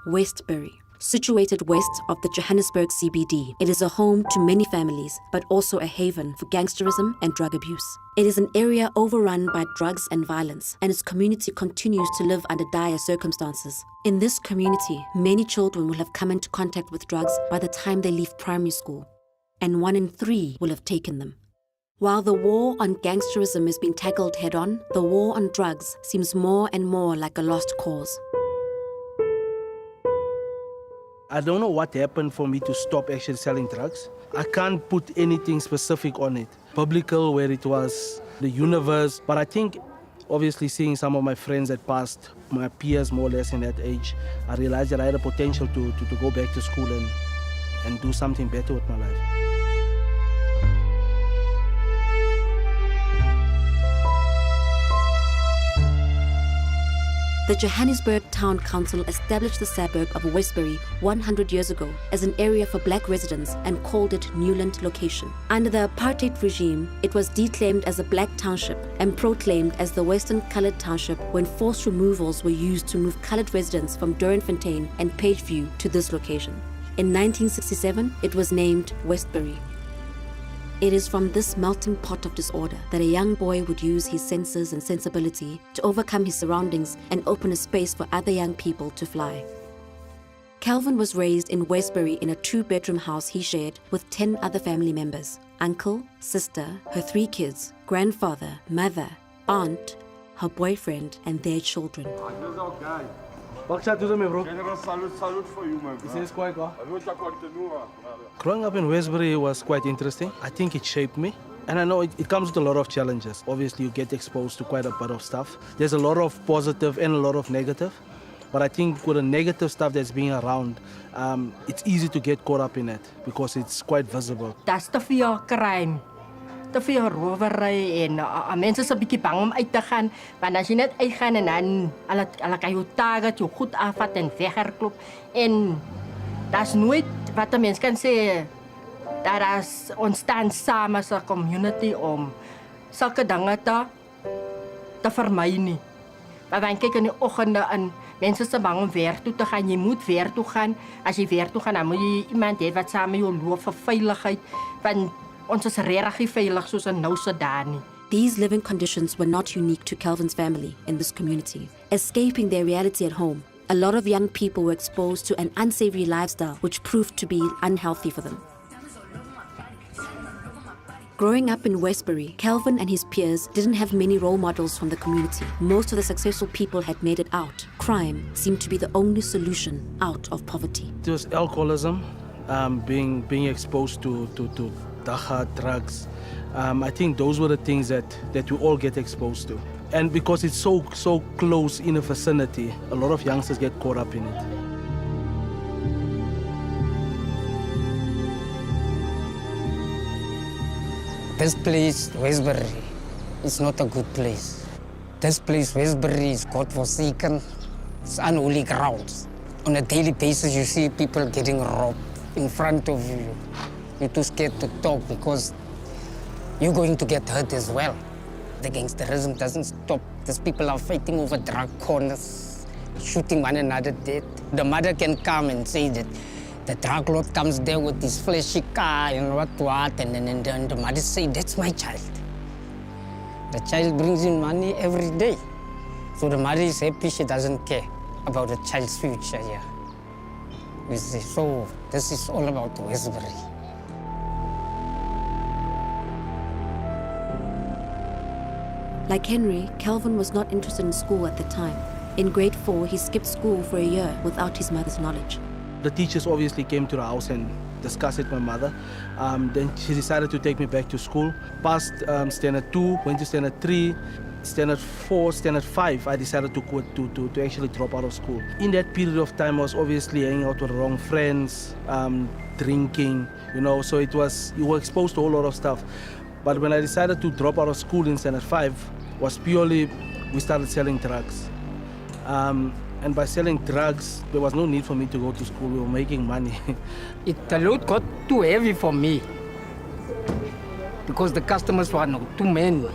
Westbury. Situated west of the Johannesburg CBD, it is a home to many families, but also a haven for gangsterism and drug abuse. It is an area overrun by drugs and violence, and its community continues to live under dire circumstances. In this community, many children will have come into contact with drugs by the time they leave primary school, and 1 in 3 will have taken them. While the war on gangsterism is being tackled head-on, the war on drugs seems more and more like a lost cause. I don't know what happened for me to stop actually selling drugs. I can't put anything specific on it. Biblical, where it was the universe. But I think, obviously, seeing some of my friends that passed, my peers more or less in that age, I realized that I had a potential to go back to school and do something better with my life. The Johannesburg Town Council established the suburb of Westbury 100 years ago as an area for black residents and called it Newland Location. Under the apartheid regime, it was declaimed as a black township and proclaimed as the Western Coloured Township when forced removals were used to move coloured residents from Doornfontein and Pageview to this location. In 1967, it was named Westbury. It is from this melting pot of disorder that a young boy would use his senses and sensibility to overcome his surroundings and open a space for other young people to fly. Kelvin was raised in Westbury in a 2-bedroom house he shared with 10 other family members: uncle, sister, her 3 kids, grandfather, mother, aunt, her boyfriend, and their children. Salute for you, man. Growing up in Westbury was quite interesting. I think it shaped me. And I know it comes with a lot of challenges. Obviously, you get exposed to quite a bit of stuff. There's a lot of positive and a lot of negative. But I think with the negative stuff that's being around, it's easy to get caught up in it because it's quite visible. That's te veel crime. Te veel rowery en mense is 'n bietjie bang om uit te gaan, want as jy net uitgaan en dan hulle kan jou target, jou goed afvat en wegherklop en daar's nooit wat 'n mens kan sê dat ons staan saam as 'n community om sulke dinge te vermy nie. Maar dan kyk in die oggende in mense is bang om werk toe te gaan. Jy moet werk toe gaan. As jy werk toe gaan, dan moet jy iemand hê wat saam met jou loop vir veiligheid, want ons is regtig veilig soos in nou se dae nie. These living conditions were not unique to Kelvin's family in this community. Escaping their reality at home, a lot of young people were exposed to an unsavory lifestyle which proved to be unhealthy for them. Growing up in Westbury, Kelvin and his peers didn't have many role models from the community. Most of the successful people had made it out. Crime seemed to be the only solution out of poverty. It was alcoholism, being exposed to dagga, drugs. I think those were the things that we all get exposed to. And because it's so close in a vicinity, a lot of youngsters get caught up in it. This place, Westbury, is not a good place. This place, Westbury, is God-forsaken. It's unholy grounds. On a daily basis, you see people getting robbed in front of you. You're too scared to talk because you're going to get hurt as well. The gangsterism doesn't stop. These people are fighting over drug corners, shooting one another dead. The mother can come and say that the drug lord comes there with this flashy car and what, and then the mother say, that's my child. The child brings in money every day. So the mother is happy, she doesn't care about the child's future here. You see, so this is all about Westbury. Like Henry, Kelvin was not interested in school at the time. In grade 4, he skipped school for a year without his mother's knowledge. The teachers obviously came to the house and discussed it with my mother. Then she decided to take me back to school. Passed standard 2, went to standard 3, standard 4, standard 5, I decided to quit, to actually drop out of school. In that period of time, I was obviously hanging out with the wrong friends, drinking, so you were exposed to a whole lot of stuff. But when I decided to drop out of school in standard 5, was purely, we started selling drugs. And by selling drugs, there was no need for me to go to school. We were making money. The load got too heavy for me because the customers were too many.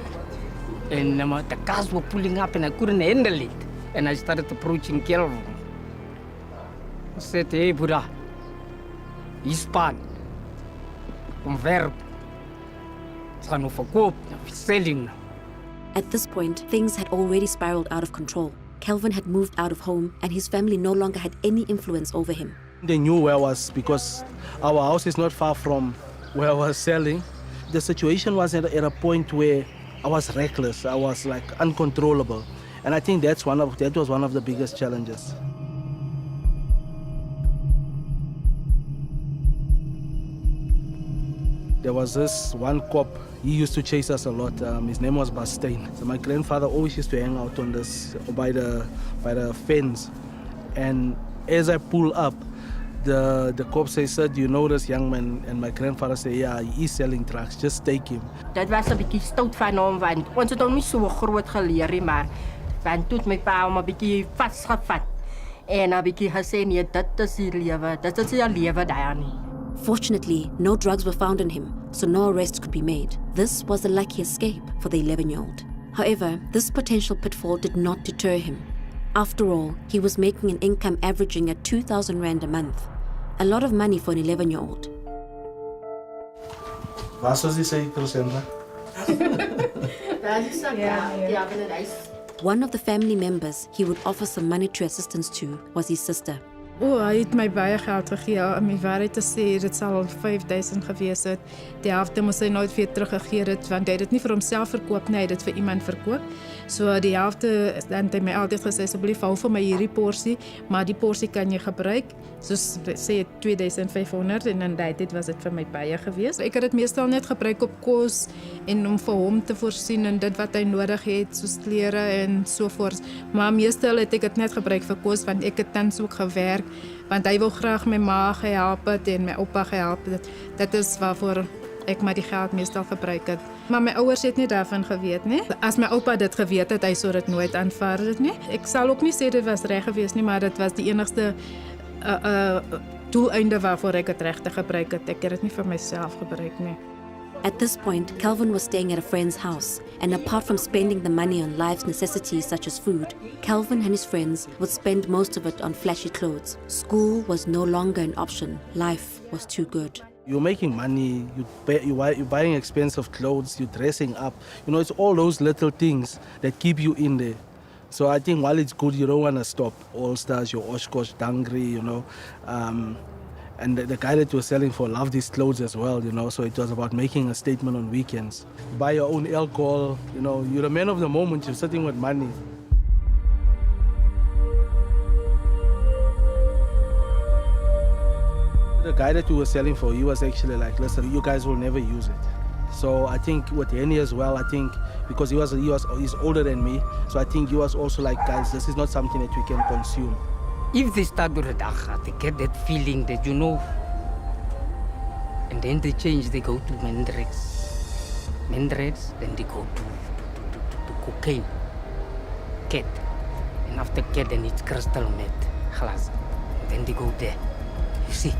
And the cars were pulling up and I couldn't handle it. And I started approaching Kelvin. said, hey, Buddha, hier span, omwerp, het gaan nou verkoop, selling. At this point, things had already spiraled out of control. Kelvin had moved out of home, and his family no longer had any influence over him. They knew where I was because our house is not far from where I was selling. The situation was at a point where I was reckless. I was like uncontrollable. And I think that was one of the biggest challenges. There was this one cop, he used to chase us a lot. His name was Bastain. So my grandfather always used to hang out on this by the fence. And as I pull up, the cop says, "Sir, do you know this young man?" And my grandfather said, "Yeah, he is selling drugs. Just take him." Dit was 'n bietjie stout van hom want ons het hom nie so groot geleer nie, maar want toe het my pa hom 'n bietjie vasgevat en 'n bietjie gesê nee, dit is die lewe. Dit is nie 'n lewe daar nie. Fortunately, no drugs were found on him, so no arrests could be made. This was a lucky escape for the 11-year-old. However, this potential pitfall did not deter him. After all, he was making an income averaging at 2,000 rand a month. A lot of money for an 11-year-old. Wat was die zeker, Sandra? One of the family members he would offer some monetary assistance to was his sister. Hy het my baie geld gegee. Om die waarheid te sê, dit sal 5,000 gewees het. Die helfte moes hy nooit weer teruggegee het, want hy het dit nie vir homself verkoop nie, hy het dit vir iemand verkoop. So die helfte, dan het hy my altyd gesê, asseblief hou vir my hierdie porsie, maar die porsie kan jy gebruik. Soos sê 2,500 en in die tyd was dit vir my baie gewees. Ek het dit meestal net gebruik op kos en om vir hom te voorsien en dit wat hy nodig het, soos klere en so voort. Maar meestal het ek dit net gebruik vir kos, want ek het tans ook gewerk, want hy wil graag my ma gehelp het en my oupa gehelp het. Dit is waarvoor ek maar die geld meestal gebruik het. Maar my ouers het nie daarvan geweet nie. As my oupa dit geweet het, hy sou dit nooit aanvaar het nie. Ek sal ook nie sê dit was reg geweest nie, maar dit was die enigste doeleinde waarvoor ek het regtig gebruik het. Ek het dit nie vir myself gebruik nie. At this point, Kelvin was staying at a friend's house, and apart from spending the money on life's necessities such as food, Kelvin and his friends would spend most of it on flashy clothes. School was no longer an option. Life was too good. You're making money, you're buying expensive clothes, you're dressing up. You know, it's all those little things that keep you in there. So I think while it's good, you don't want to stop. All Stars, your Oshkosh, Dangri, you know. And the guy that was selling for loved his clothes as well, you know. So it was about making a statement on weekends. Buy your own alcohol, you know. You're a man of the moment, you're sitting with money. The guy that we were selling for, he was actually like, listen, you guys will never use it. So I think with Henny as well, I think because he's older than me, so I think he was also like, guys, this is not something that we can consume. If they start with a dag, they get that feeling that, you know, and then they change, they go to Mendrex, then they go to cocaine, cat, and after cat, then it's crystal meth, glass, then they go there, you see,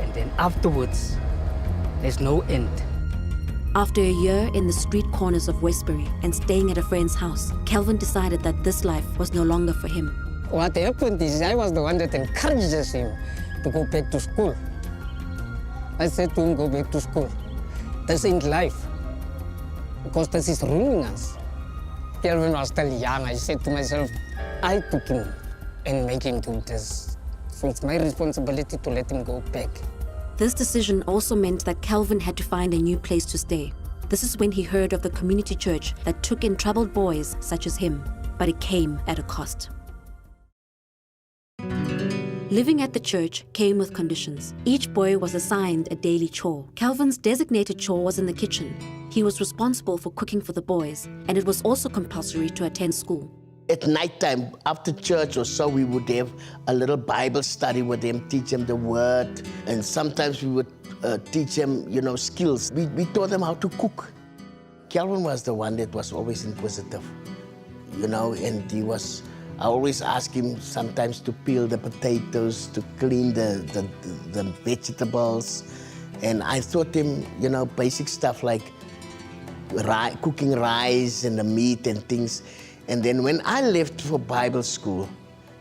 and then afterwards, there's no end. After a year in the street corners of Westbury and staying at a friend's house, Kelvin decided that this life was no longer for him. What happened is I was the one that encourages him to go back to school. I said to him, go back to school. This ain't life, because this is ruining us. Kelvin was still young. I said to myself, I took him and made him do this. So it's my responsibility to let him go back. This decision also meant that Kelvin had to find a new place to stay. This is when he heard of the community church that took in troubled boys such as him, but it came at a cost. Living at the church came with conditions. Each boy was assigned a daily chore. Kelvin's designated chore was in the kitchen. He was responsible for cooking for the boys, and it was also compulsory to attend school. At night time, after church or so, we would have a little Bible study with them, teach them the word, and sometimes we would teach them, you know, skills. We taught them how to cook. Kelvin was the one that was always inquisitive, you know, and I always asked him sometimes to peel the potatoes, to clean the vegetables, and I taught him, you know, basic stuff like cooking rice and the meat and things. And then when I left for Bible school,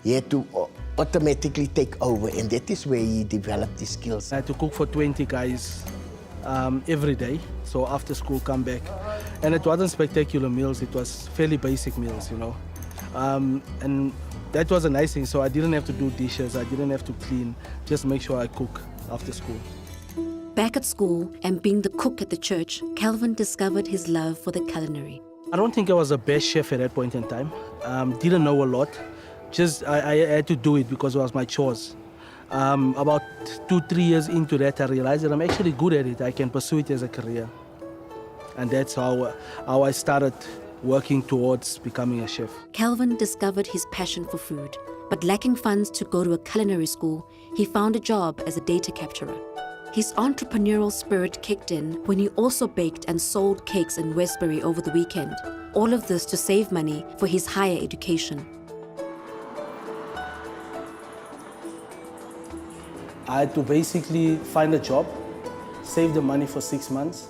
he had to automatically take over, and that is where he developed his skills. I had to cook for 20 guys every day. So after school, come back. And it wasn't spectacular meals, it was fairly basic meals, you know. And that was a nice thing, so I didn't have to do dishes, I didn't have to clean, just make sure I cook after school. Back at school and being the cook at the church, Kelvin discovered his love for the culinary. I don't think I was the best chef at that point in time. Didn't know a lot. Just I had to do it because it was my chores. About 2-3 years into that, I realized that I'm actually good at it. I can pursue it as a career. And that's how I started working towards becoming a chef. Kelvin discovered his passion for food, but lacking funds to go to a culinary school, he found a job as a data capturer. His entrepreneurial spirit kicked in when he also baked and sold cakes in Westbury over the weekend. All of this to save money for his higher education. I had to basically find a job, save the money for 6 months,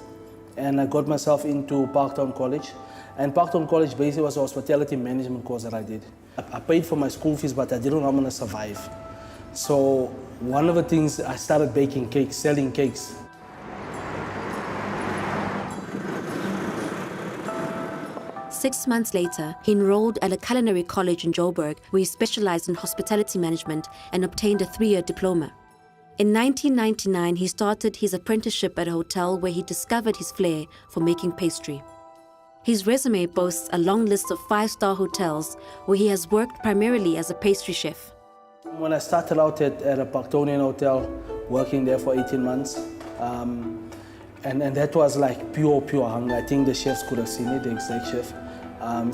and I got myself into Parktown College. And Parktown College basically was a hospitality management course that I did. I paid for my school fees, but I didn't know I'm gonna survive. So one of the things, I started baking cakes, selling cakes. Six months later, he enrolled at a culinary college in Joburg, where he specialized in hospitality management and obtained a 3-year diploma. In 1999, he started his apprenticeship at a hotel where he discovered his flair for making pastry. His resume boasts a long list of 5-star hotels where he has worked primarily as a pastry chef. When I started out at a Parktonian hotel, working there for 18 months, and that was like pure hunger. I think the chefs could have seen it, the exec chef.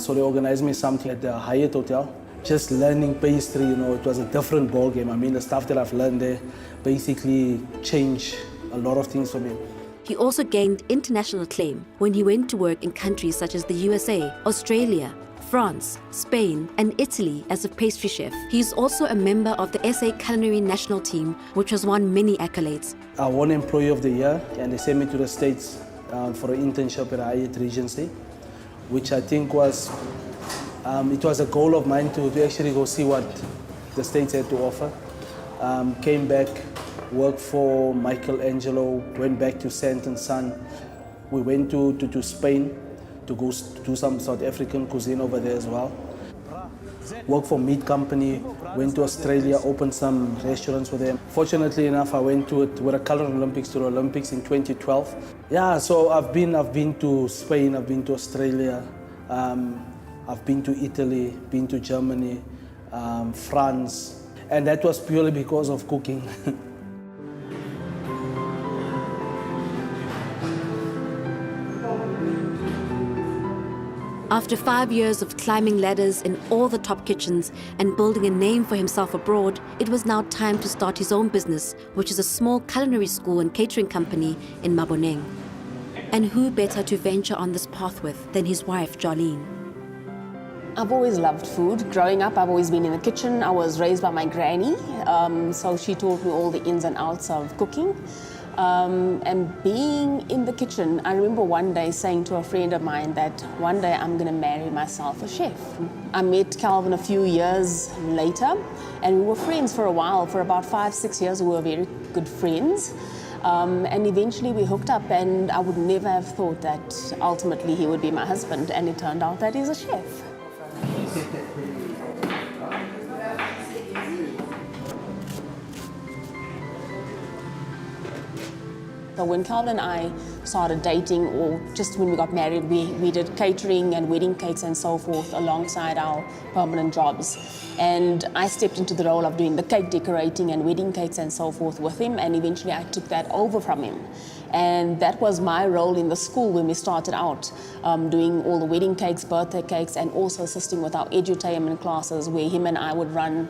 So they organized me something at the Hyatt Hotel. Just learning pastry, you know, it was a different ball game. I mean, the stuff that I've learned there basically changed a lot of things for me. He also gained international acclaim when he went to work in countries such as the USA, Australia, France, Spain, and Italy as a pastry chef. He is also a member of the SA Culinary National Team, which has won many accolades. I won Employee of the Year, and they sent me to the States for an internship at Hyatt Regency, which I think was, it was a goal of mine to actually go see what the States had to offer. Came back, worked for Michelangelo, went back to Saint and Son. We went to Spain to go do some South African cuisine over there as well. Worked for Meat Company, went to Australia, opened some restaurants for them. Fortunately enough, I went to the Color Olympics, to the Olympics in 2012. Yeah, so I've been to Spain, I've been to Australia, I've been to Italy, been to Germany, France, and that was purely because of cooking. After 5 years of climbing ladders in all the top kitchens and building a name for himself abroad, it was now time to start his own business, which is a small culinary school and catering company in Maboneng. And who better to venture on this path with than his wife, Jolene? I've always loved food. Growing up, I've always been in the kitchen. I was raised by my granny, so she taught me all the ins and outs of cooking. And being in the kitchen, I remember one day saying to a friend of mine that one day I'm going to marry myself a chef. I met Kelvin a few years later, and we were friends for a while. For about 5-6 years, we were very good friends. And eventually we hooked up, and I would never have thought that ultimately he would be my husband, and it turned out that he's a chef. So when Kelvin and I started dating, or just when we got married, we did catering and wedding cakes and so forth alongside our permanent jobs. And I stepped into the role of doing the cake decorating and wedding cakes and so forth with him, and eventually I took that over from him. And that was my role in the school when we started out, doing all the wedding cakes, birthday cakes, and also assisting with our edutainment classes, where him and I would run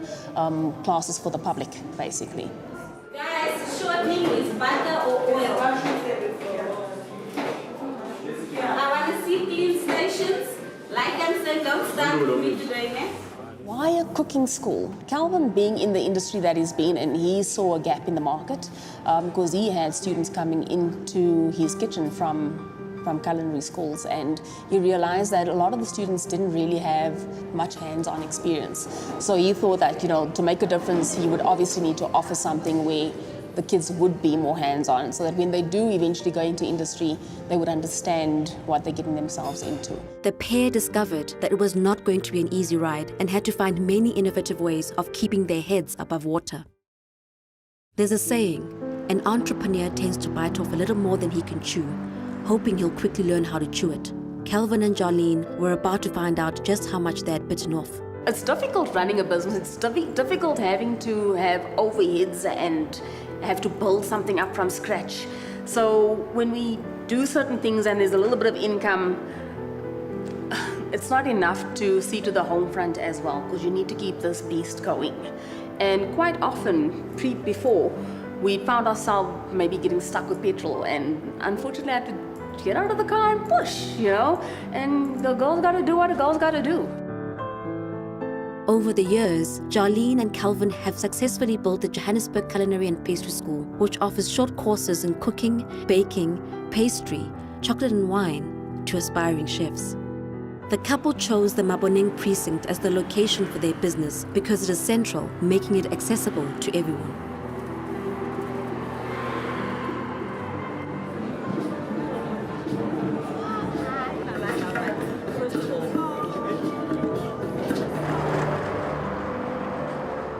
classes for the public, basically. Guys, shortening is butter or oil. I want to see clean stations. Like I'm saying, don't start with me today, man. Why a cooking school? Kelvin, being in the industry that he's been in, he saw a gap in the market because he had students coming into his kitchen from from culinary schools, and he realized that a lot of the students didn't really have much hands-on experience. So he thought that, to make a difference, he would obviously need to offer something where the kids would be more hands-on, so that when they do eventually go into industry, they would understand what they're getting themselves into. The pair discovered that it was not going to be an easy ride and had to find many innovative ways of keeping their heads above water. There's a saying, an entrepreneur tends to bite off a little more than he can chew, hoping he'll quickly learn how to chew it. Kelvin and Jarlene were about to find out just how much they had bitten off. It's difficult running a business. It's difficult having to have overheads and have to build something up from scratch. So when we do certain things and there's a little bit of income, it's not enough to see to the home front as well, because you need to keep this beast going. And quite often, before, we found ourselves maybe getting stuck with petrol, and unfortunately I had to get out of the car and push, and the girl's got to do what a girl's got to do. Over the years, Jarlene and Kelvin have successfully built the Johannesburg Culinary and Pastry School, which offers short courses in cooking, baking, pastry, chocolate and wine to aspiring chefs. The couple chose the Maboneng precinct as the location for their business because it is central, making it accessible to everyone.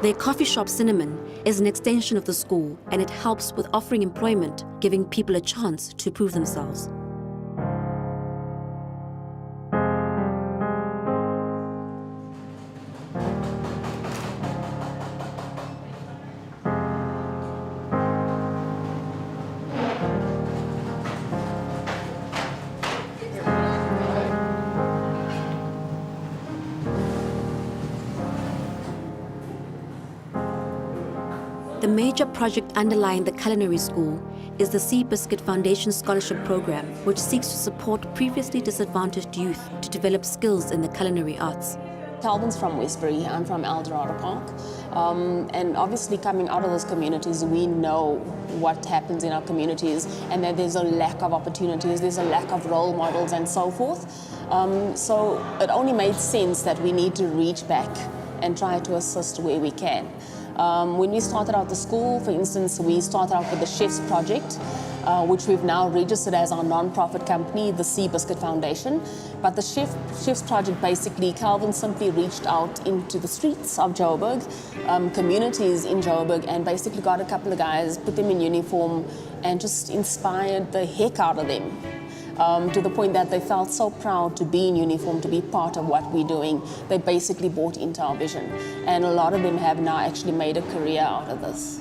Their coffee shop, Cinnamon, is an extension of the school, and it helps with offering employment, giving people a chance to prove themselves. The major project underlying the Culinary School is the Sea Biscuit Foundation Scholarship Program, which seeks to support previously disadvantaged youth to develop skills in the culinary arts. Kelvin's from Westbury, I'm from Eldorado Park. And obviously coming out of those communities, we know what happens in our communities and that there's a lack of opportunities, there's a lack of role models and so forth. So it only made sense that we need to reach back and try to assist where we can. When we started out the school, for instance, we started out with the Chef's Project, which we've now registered as our non-profit company, the Sea Biscuit Foundation. But the Chef's Project, basically, Kelvin simply reached out into the streets of Joburg, communities in Joburg, and basically got a couple of guys, put them in uniform, and just inspired the heck out of them. To the point that they felt so proud to be in uniform, to be part of what we're doing. They basically bought into our vision. And a lot of them have now actually made a career out of this.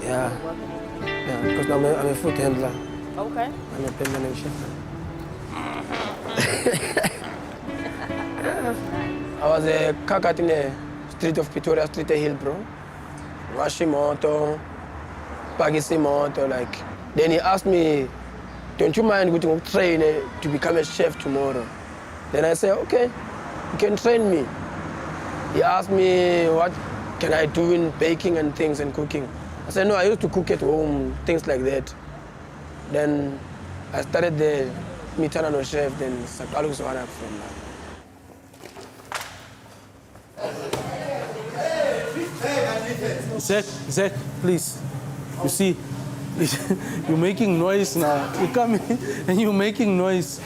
Yeah, because now I'm a food handler. Okay. I'm a permanent chef. I was a kakat in the street of Pretoria, Street Hill, bro. Washing motor, pagisi motor, like. Then he asked me, don't you mind going to train to become a chef tomorrow? Then I said, okay, you can train me. He asked me, what can I do in baking and things and cooking? I said, no, I used to cook at home, things like that. Then I started the Mitana chef, then Sakalu Swana from that. Zach, please. You see, you're making noise now. You come in and you're making noise.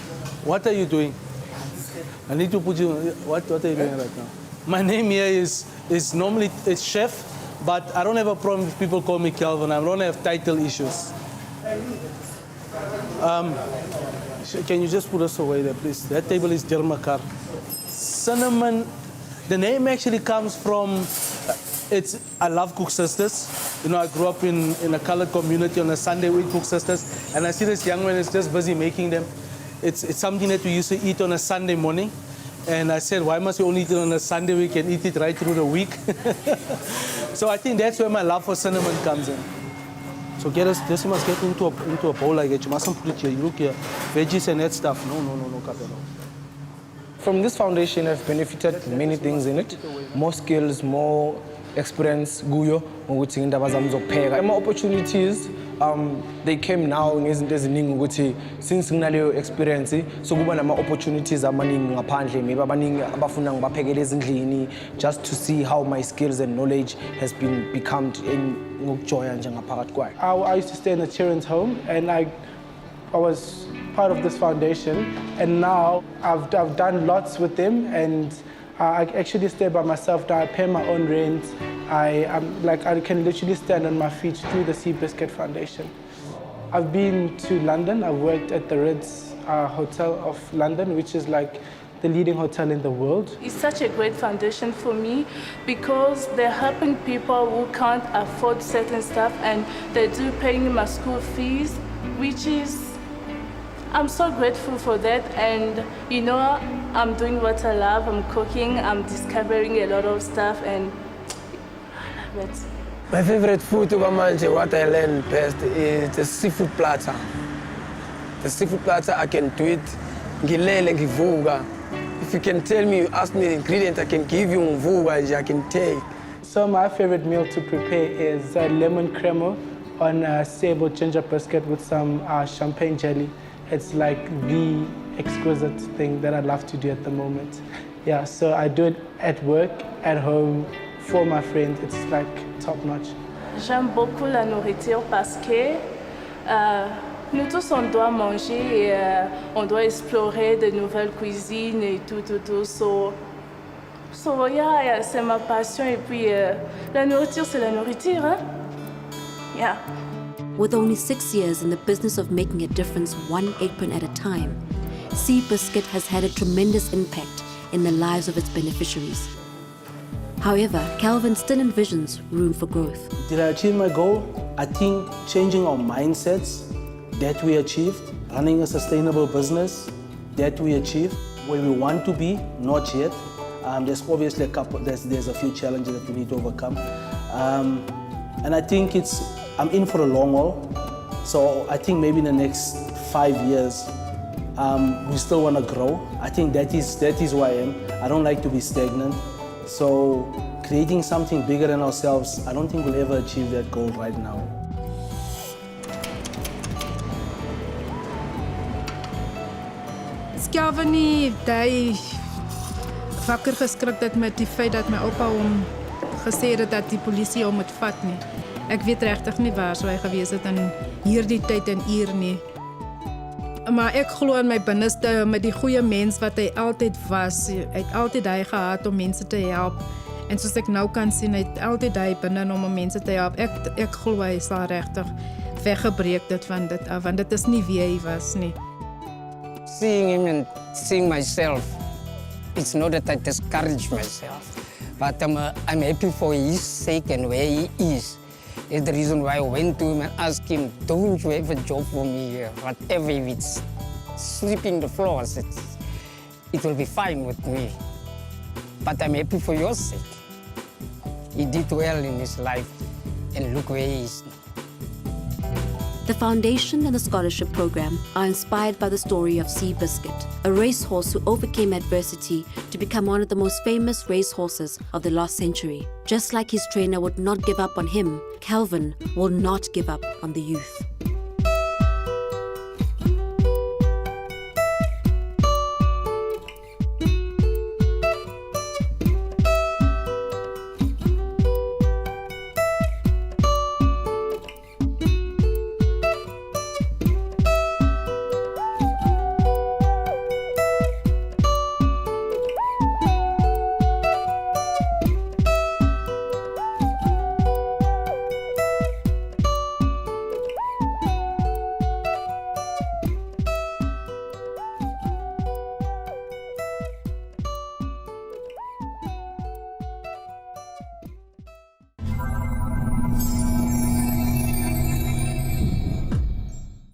What are you doing? I need to put you. What are you doing right now? My name here is normally it's chef, but I don't have a problem if people call me Kelvin. I don't have title issues. Can you just put us away there, please? That table is Dermakar. Cinnamon. The name actually comes from. I love Cook Sisters. You know, I grew up in a colored community. On a Sunday we eat Cook Sisters, and I see this young man is just busy making them. It's something that we used to eat on a Sunday morning, and I said, why must we only eat it on a Sunday? We can eat it right through the week. So I think that's where my love for cinnamon comes in. So this must get into a bowl like it. You mustn't put it here. You look here, veggies and that stuff. No, Capello. From this foundation, I've benefited many things in it. More skills, more experience kuyo ngokuthi indaba zami zokupheka. Ama opportunities they came now ngezinto eziningi ukuthi since nginaleyo experience so kuba nama opportunities amaningi ngaphandle maybe abaningi abafuna ngibaphekele ezindlini just to see how my skills and knowledge has been become ngokujoya nje ngaphakathi kwayo. I used to stay in a children's home and I was part of this foundation and now I've done lots with them and I actually stay by myself now. I pay my own rent. I can literally stand on my feet through the Sea Biscuit Foundation. I've been to London. I've worked at the Ritz Hotel of London, which is like the leading hotel in the world. It's such a great foundation for me because they're helping people who can't afford certain stuff and they do paying my school fees, which is, I'm so grateful for that. And you know, I'm doing what I love. I'm cooking, I'm discovering a lot of stuff and I love it. My favorite food what I learned best is the seafood platter. The seafood platter, I can do it. Ngilele ngivuka. If you can tell me, you ask me the ingredient, I can give you mvuga, I can take. So my favorite meal to prepare is lemon crema on a sable ginger biscuit with some champagne jelly. It's like the exquisite thing that I love to do at the moment. Yeah, so I do it at work, at home, for my friends. It's like top notch. J'aime beaucoup la nourriture parce que nous tous on doit manger et on doit explorer de nouvelles cuisines et tout. So yeah, c'est ma passion et puis la nourriture c'est la nourriture, hein? Yeah. With only 6 years in the business of making a difference one apron at a time, Sea Biscuit has had a tremendous impact in the lives of its beneficiaries. However, Kelvin still envisions room for growth. Did I achieve my goal? I think changing our mindsets, that we achieved. Running a sustainable business, that we achieved. Where we want to be, not yet. There's obviously there's a few challenges that we need to overcome. And I think I'm in for a long haul. So I think maybe in the next 5 years, we still want to grow. I think that is who I am. I don't like to be stagnant. So creating something bigger than ourselves, I don't think we'll ever achieve that goal right now. Kelvin het wakker geskrik dat met die feit dat my oupa hom gesê het dat die polisie hom moet vat nie. Ek weet regtig nie waar sou hy gewees het in hierdie tyd en uur nie. Maar ek glo in my binneste met die goeie mens wat hy altyd was. Hy het altyd hy gehad om mense te help. En soos ek nou kan sien, hy het altyd hy binne om mense te help. Ek glo hy sal regtig weggebreek dit van dit af, want dit is nie wie hy was nie. Seeing him and seeing myself, it's not that I discourage myself, but I'm happy for his sake and where he is. It's the reason why I went to him and asked him, don't you have a job for me here? Whatever, if it's sweeping the floors, it will be fine with me. But I'm happy for your sake. He did well in his life, and look where he is. The foundation and the scholarship program are inspired by the story of Sea Biscuit, a racehorse who overcame adversity to become one of the most famous racehorses of the last century. Just like his trainer would not give up on him, Kelvin will not give up on the youth.